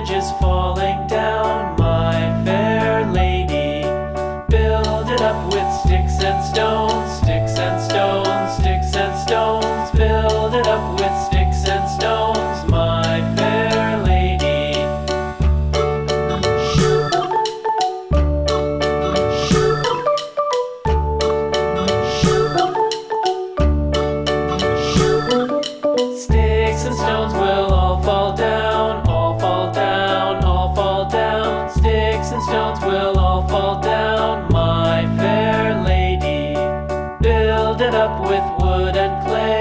bridge is falling down, my fair lady. Build it up with sticks and stones, sticks and stones, sticks and stones. Build it up with sticks and stones, my fair lady. Sticks and stones will all fall down, all fall down, all fall down. Sticks and stones will all fall down, my fair lady. Build it up with wood and clay.